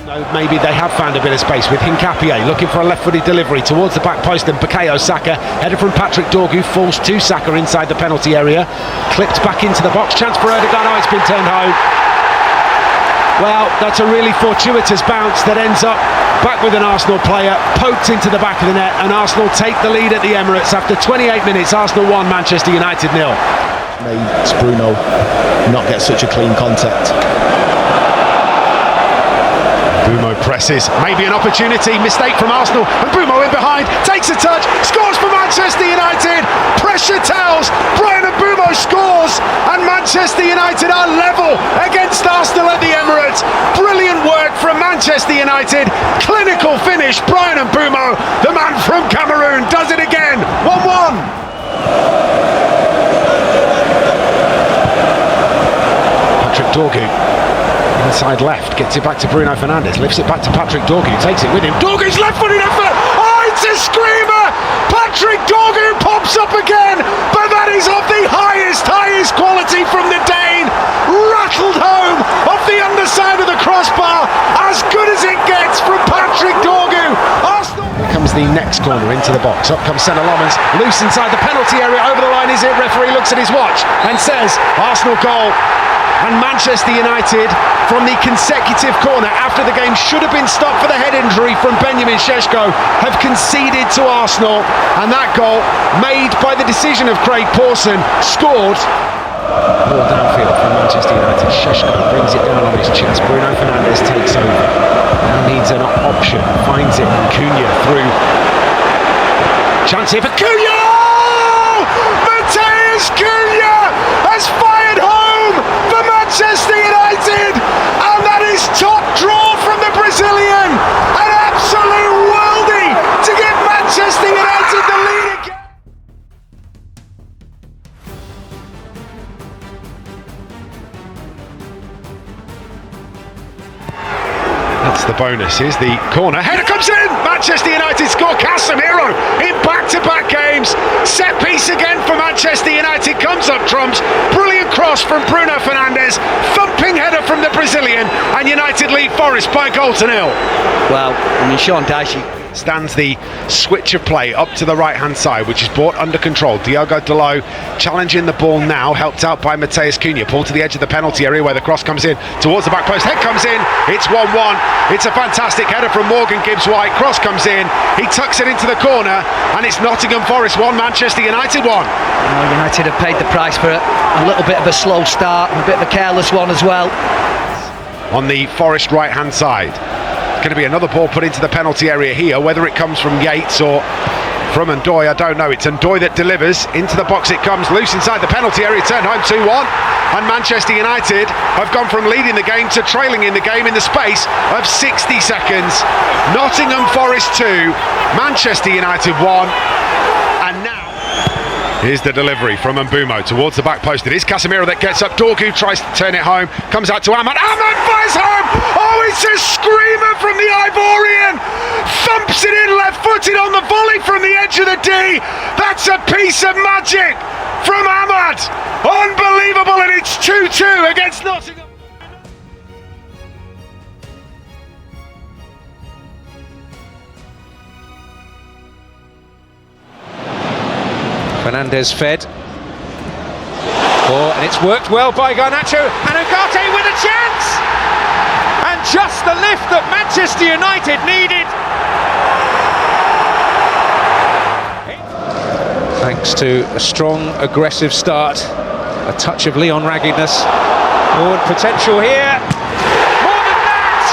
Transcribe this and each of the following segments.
Maybe they have found a bit of space with Hincapié looking for a left-footed delivery towards the back post, and Bukayo Saka, header from Patrick Dorgu, falls to Saka inside the penalty area, clipped back into the box, chance for Erdogan. Oh, it's been turned home. Well, that's a really fortuitous bounce that ends up back with an Arsenal player, poked into the back of the net, and Arsenal take the lead at the Emirates after 28 minutes. Arsenal 1, Manchester United 0. Made Bruno not get such a clean contact. Bumo presses, maybe an opportunity, mistake from Arsenal, and Bumo in behind, takes a touch, scores for Manchester United, pressure tells, Bryan Mbeumo scores, and Manchester United are level against Arsenal at the Emirates. Brilliant work from Manchester United, clinical finish, Bryan Mbeumo, the man from Cameroon, does it again, 1-1. Patrick Dorgu, inside left, gets it back to Bruno Fernandes, lifts it back to Patrick Dorgu, takes it with him, Dorgu's left-footed effort, oh, it's a screamer, Patrick Dorgu pops up again, but that is of the highest quality from the Dane, rattled home off the underside of the crossbar, as good as it gets from Patrick Dorgu. Arsenal. Here comes the next corner into the box, up comes Senna Lommans, loose inside the penalty area, over the line is it, referee looks at his watch and says, Arsenal goal. And Manchester United, from the consecutive corner after the game should have been stopped for the head injury from Benjamin Šeško, have conceded to Arsenal, and that goal, made by the decision of Craig Pawson, scored. Ball downfield from Manchester United, Šeško brings it down on his chest, Bruno Fernandes takes over, now needs an option, finds it, Cunha through, chance here for Cunha! Matheus Cunha has fired home for Manchester United, and that is top draw from the Brazilian, an absolute worldie to give Manchester United the lead again. That's the bonus, is the corner, header comes in, Manchester United score, Casemiro in back-to-back games, set piece again for Manchester United, comes up trumps, brilliant cross from Bruno Fernandes, thumping header from the Brazilian, and United lead Forest by 1-0. Well, I mean, Sean Dyche stands the switch of play up to the right hand side, which is brought under control. Diogo Dalot challenging the ball now, helped out by Matheus Cunha, pulled to the edge of the penalty area where the cross comes in towards the back post, head comes in, it's 1-1, it's a fantastic header from Morgan Gibbs-White, cross comes in, he tucks it into the corner, and it's Nottingham Forest 1, Manchester United 1. United have paid the price for a little bit of a slow start and a bit of a careless one as well. On the Forest right hand side, going to be another ball put into the penalty area here, whether it comes from Yates or from Ndoye, I don't know. It's Ndoye that delivers, into the box it comes, loose inside the penalty area, turned home 2-1, and Manchester United have gone from leading the game to trailing in the game in the space of 60 seconds. Nottingham Forest 2, Manchester United 1, and now here's the delivery from Mbeumo towards the back post. It is Casemiro that gets up. Dorgu tries to turn it home. Comes out to Ahmad. Ahmad fires home! Oh, it's a screamer from the Ivorian! Thumps it in left-footed on the volley from the edge of the D. That's a piece of magic from Ahmad. Unbelievable, and it's 2-2 against Nottingham. Fernandes fed. Oh, and it's worked well by Garnacho, and Ugarte with a chance! And just the lift that Manchester United needed. Thanks to a strong, aggressive start, a touch of Lyon raggedness. Oh, and potential here. More than that!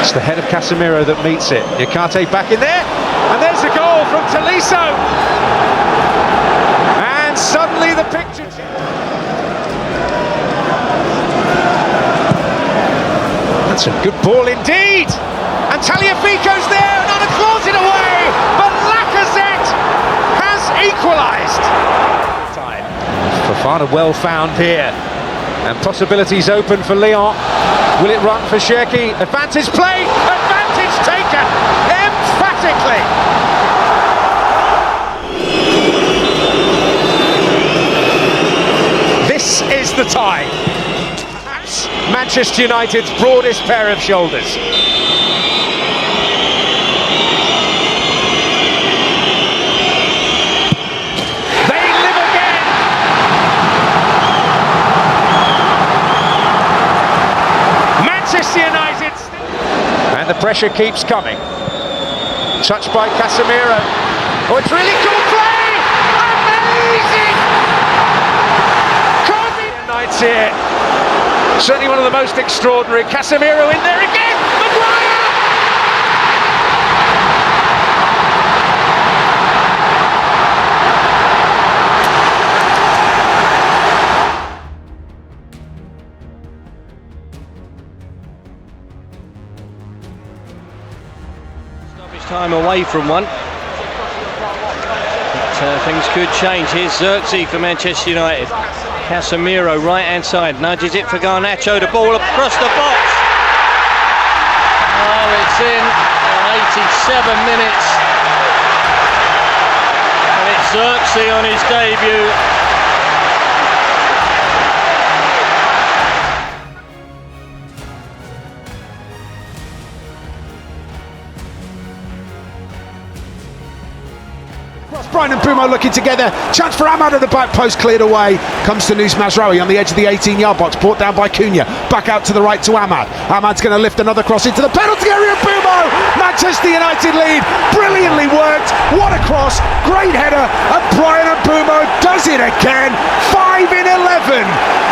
It's the head of Casemiro that meets it. Ugarte back in there, and there's a goal from Tolisso. And suddenly the picture. That's a good ball indeed. And Tagliafico's there, and Anna claws it away. But Lacazette has equalised. Fofana well found here, and possibilities open for Lyon. Will it run for Cherki? Advantage played, advantage taken, emphatically. Manchester United's broadest pair of shoulders. They live again! Manchester United, and the pressure keeps coming. Touched by Casemiro. Oh, it's really cool play! Amazing! Nights here. Certainly one of the most extraordinary. Casemiro in there again! Maguire! Time away from one, but things could change. Here's Xerxes for Manchester United. Casemiro right hand side nudges it for Garnacho, the ball across the box. Oh, it's in 87 minutes, and it's Xerxes on his debut. Brian and Pumo looking together. Chance for Ahmad at the back post, cleared away. Comes to Nus Mazraoui on the edge of the 18-yard box, brought down by Cunha. Back out to the right to Ahmad. Ahmad's going to lift another cross into the penalty area. Pumo! Manchester United lead. Brilliantly worked. What a cross. Great header. And Brian and Pumo does it again. 5 in 11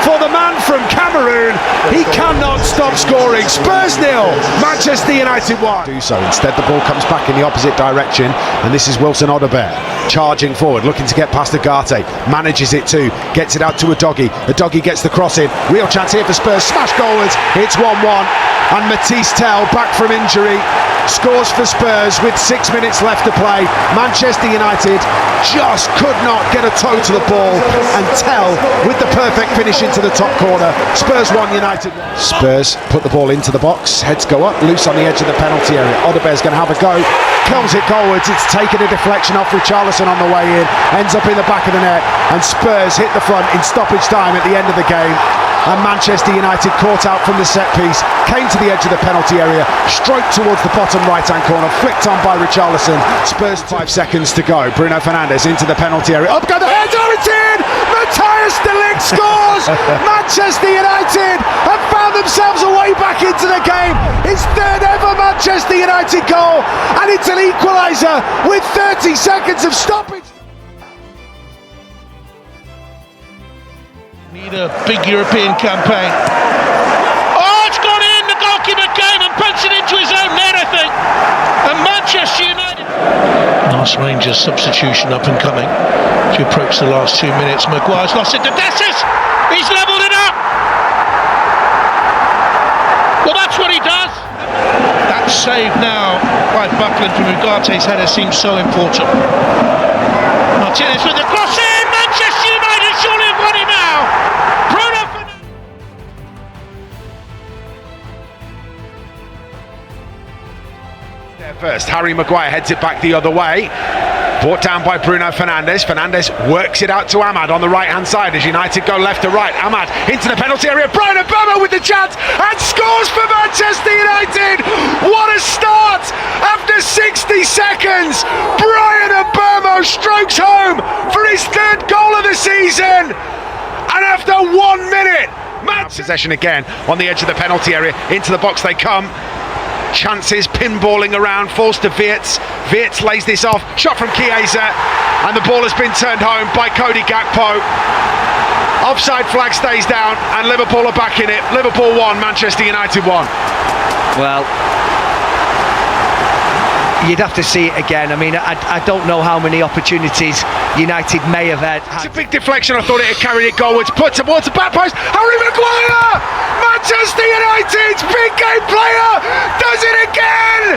for the man from Cameroon. He cannot stop scoring. Spurs 0, Manchester United 1. Do so. Instead, the ball comes back in the opposite direction, and this is Wilson Odobert charging forward, looking to get past Agate. Manages it too. Gets it out to Udogie gets the cross in. Real chance here for Spurs. Smash goalwards. It's 1-1. And Matisse Tell, back from injury, scores for Spurs with 6 minutes left to play. Manchester United just could not get a toe to the ball, and Tell with the perfect finish into the top corner. Spurs 1, United 1. Spurs put the ball into the box, heads go up, loose on the edge of the penalty area. Odebert's going to have a go, curls it goalwards. It's taken a deflection off Richarlison on the way in, ends up in the back of the net, and Spurs hit the front in stoppage time at the end of the game. And Manchester United caught out from the set piece, came to the edge of the penalty area, stroked towards the bottom right hand corner, flicked on by Richarlison. Spurs 5 seconds to go. Bruno Fernandes into the penalty area, up go the header, it's in! Matthias de Ligt scores! Manchester United have found themselves a way back into the game. His third ever Manchester United goal, and it's an equaliser with 30 seconds of stoppage. Need a big European campaign. Oh, it's gone in! The goalkeeper came and punched it into his own net, I think. And Manchester United. Nice Rangers substitution up and coming as we approach the last 2 minutes. Maguire's lost it to Dessus. He's levelled it up. Well, that's what he does. That save now by Buckland from Ugate's header seems so important. Martinez with the cross in. Manchester United surely have won it now. Bruno Fernandes. There first, Harry Maguire heads it back the other way. Brought down by Bruno Fernandes. Fernandes works it out to Ahmad on the right-hand side as United go left to right. Ahmad into the penalty area. Brian Mbeumo with the chance and scores for Manchester United. What a start! After 60 seconds, Brian Mbeumo strokes home for his third goal of the season. And after 1 minute, possession again on the edge of the penalty area. Into the box they come. Chances, pinballing around, falls to Wirtz. Wirtz lays this off, shot from Chiesa, and the ball has been turned home by Cody Gakpo. Offside flag stays down, and Liverpool are back in it. Liverpool 1, Manchester United 1. Well, you'd have to see it again. I mean, I don't know how many opportunities United may have had. It's a big deflection. I thought it had carried it goalwards. Put towards the back post. Harry Maguire! Manchester United's big game player does it again!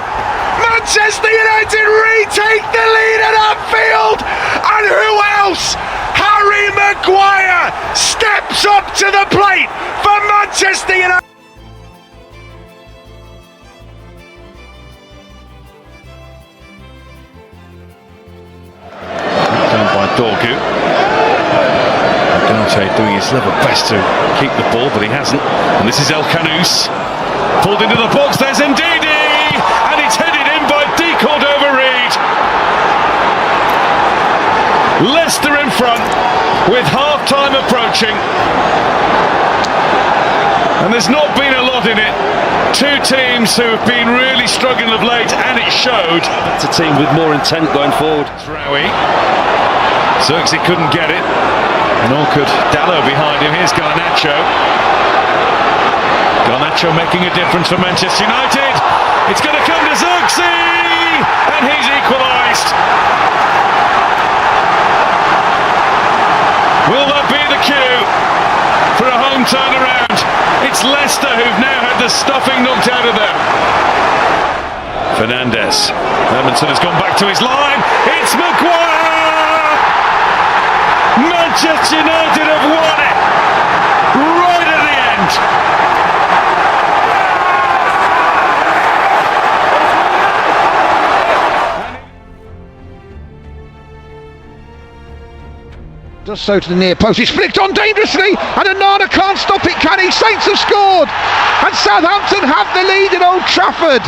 Manchester United retake the lead at Anfield, and who else? Harry Maguire steps up to the plate for Manchester United. Down by Dorgu. Garte doing his level best to keep the ball, but he hasn't. And this is El Khanous. Pulled into the box, there's Ndidi! And it's headed in by D. Cordova-Reid. Leicester in front with half-time approaching. And there's not been a lot in it. Two teams who have been really struggling of late, and it showed. It's a team with more intent going forward. Traoui. Xerxes couldn't get it. Nor could Dalot behind him. Here's Garnacho. Garnacho making a difference for Manchester United. It's going to come to Xerxes! And he's equalised. Will that be the cue for a home turnaround? It's Leicester who've now had the stuffing knocked out of them. Fernandes. Hermanson has gone back to his line. It's Maguire! Manchester United have won it right at the end. Does so to the near post, it's flicked on dangerously, and Onana can't stop it, can he? Saints have scored, and Southampton have the lead at Old Trafford.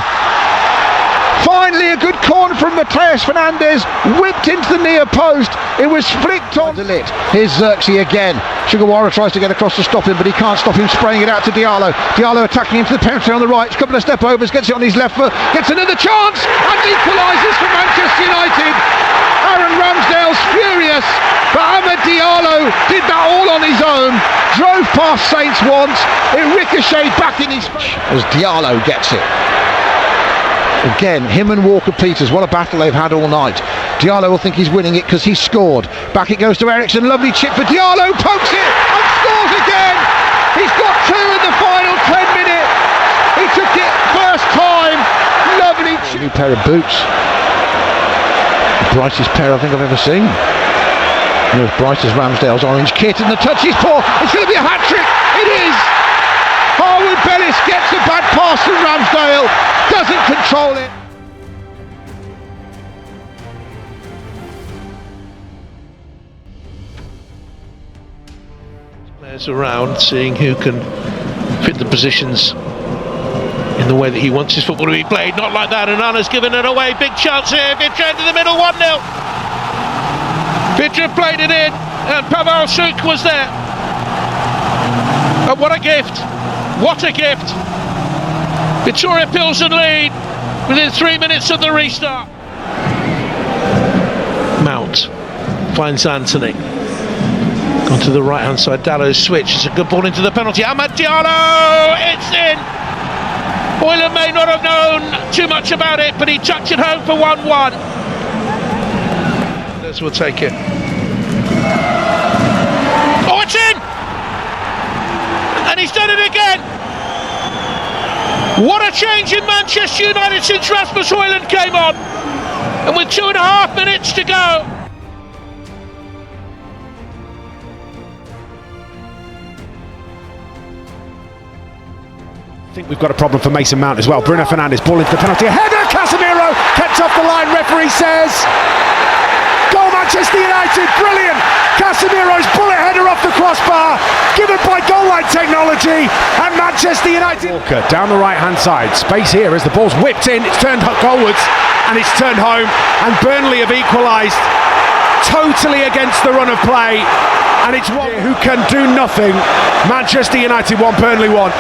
Finally a good corner from Mateus Fernandes, whipped into the near post, it was flicked on. Here's Xerxes again, Sugawara tries to get across to stop him, but he can't stop him, spraying it out to Diallo. Diallo attacking into the penalty on the right, a couple of step overs, gets it on his left foot, gets another chance, and equalises for Manchester United. Aaron Ramsdale's furious, but Amad Diallo did that all on his own, drove past Saints once, it ricocheted back in his face as Diallo gets it. Again, him and Walker-Peters, what a battle they've had all night. Diallo will think he's winning it because he's scored. Back it goes to Eriksen, lovely chip for Diallo, pokes it and scores again. He's got two in the final 10 minutes. He took it first time, lovely chip. New pair of boots. The brightest pair I think I've ever seen. As bright as Ramsdale's orange kit, and the touch is poor. It's going to be a hat-trick. It is. Harwood Bellis gets a bad pass from Ramsdale, doesn't control it. Players around, seeing who can fit the positions in the way that he wants his football to be played. Not like that, and Anna's given it away. Big chance here. Vitra into the middle, 1-0. Vitra played it in, and Pavel Suk was there. And what a gift! What a gift! Victoria Plzen lead within 3 minutes of the restart. Mount finds Anthony. Gone to the right hand side. Dallow's switch. It's a good ball into the penalty. Amad Diallo! It's in! Hoyland may not have known too much about it, but he tucked it home for 1-1. This will take it. Oh, it's in! And he's done it again! What a change in Manchester United since Rasmus Hoyland came on! And with 2.5 minutes to go, I think we've got a problem for Mason Mount as well. Bruno Fernandes, ball into the penalty, a header, Casemiro, kept off the line, referee says, goal Manchester United, brilliant! Casemiro's bullet header off the crossbar, given by goal line technology, and Manchester United. Walker down the right hand side, space here as the ball's whipped in, it's turned goalwards, and it's turned home, and Burnley have equalised, totally against the run of play, and it's one who can do nothing. Manchester United 1, Burnley 1.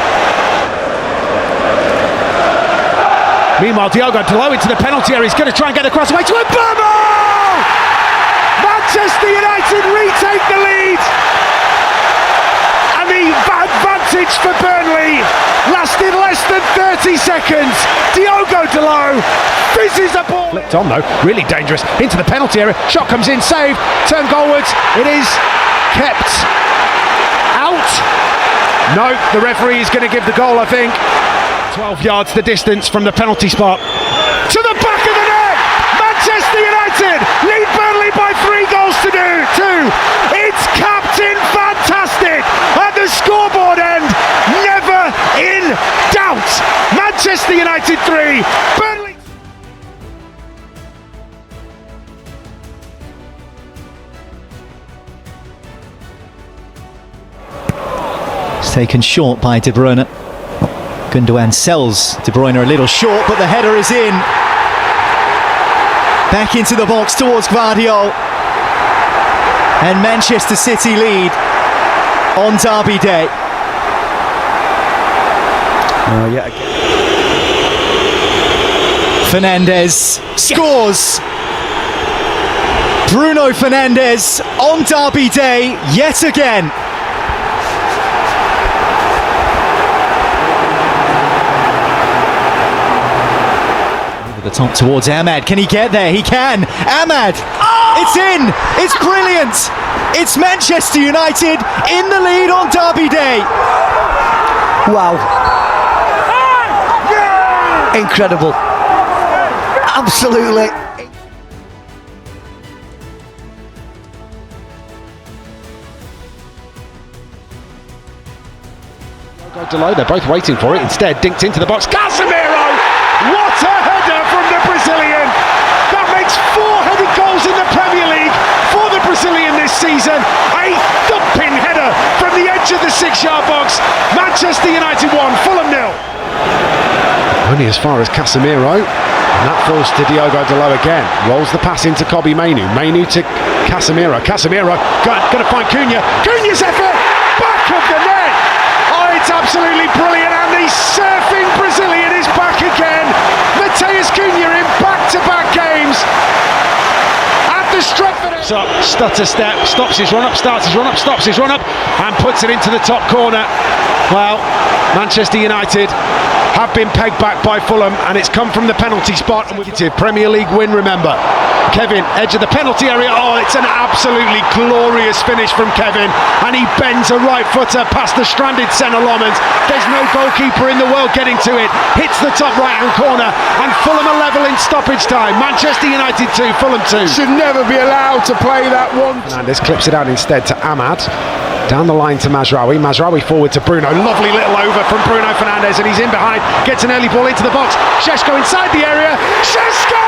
Meanwhile, Diogo Dalot into the penalty area. He's going to try and get across the way to Mbeumo! Manchester United retake the lead! And the advantage for Burnley lasted less than 30 seconds. Diogo Dalot fizzes a ball. Flipped on though, really dangerous. Into the penalty area. Shot comes in, saved. Turn goalwards. It is kept out. No, the referee is going to give the goal, I think. 12 yards the distance from the penalty spot to the back of the net. Manchester United lead Burnley by 3 goals to 2. It's Captain Fantastic at the scoreboard end, never in doubt. Manchester United 3, Burnley. Taken short by De Bruyne. Gundogan sells De Bruyne a little short, but the header is in. Back into the box towards Guardiola. And Manchester City lead on Derby Day. Fernandes scores. Bruno Fernandes on Derby Day yet again. Over the top towards Ahmad. Can he get there? He can. Ahmad. It's in. It's brilliant. It's Manchester United in the lead on Derby Day. Wow. Incredible. Absolutely. They're both waiting for it. Instead, dinked into the box. Casemiro! What a header from the Brazilian! That makes 4 headed goals in the Premier League for the Brazilian this season. A thumping header from the edge of the 6-yard box. Manchester United 1, Fulham 0. Only as far as Casemiro. And that falls to Diogo Dalot again. Rolls the pass into Kobbie Mainoo. Mainoo to Casemiro. Casemiro going to find Cunha. Cunha's effort! Back of the net! Oh, it's absolutely brilliant, and the surfing Brazilian is back again. Matheus Cunha in back-to-back games at the Stretford. So, stutter step, stops his run-up, starts his run-up, stops his run-up, and puts it into the top corner. Well, Manchester United have been pegged back by Fulham, and it's come from the penalty spot. Premier League win, remember. Kevin, edge of the penalty area. Oh, it's an absolutely glorious finish from Kevin, and he bends a right footer past the stranded centre Lomans. There's no goalkeeper in the world getting to it. Hits the top right-hand corner, and Fulham are level in stoppage time. Manchester United 2, Fulham 2. Should never be allowed to play that one. Fernandes clips it out instead to Ahmad. Down the line to Mazraoui. Mazraoui forward to Bruno. Lovely little over from Bruno Fernandes, and he's in behind. Gets an early ball into the box. Šeško inside the area. Šeško!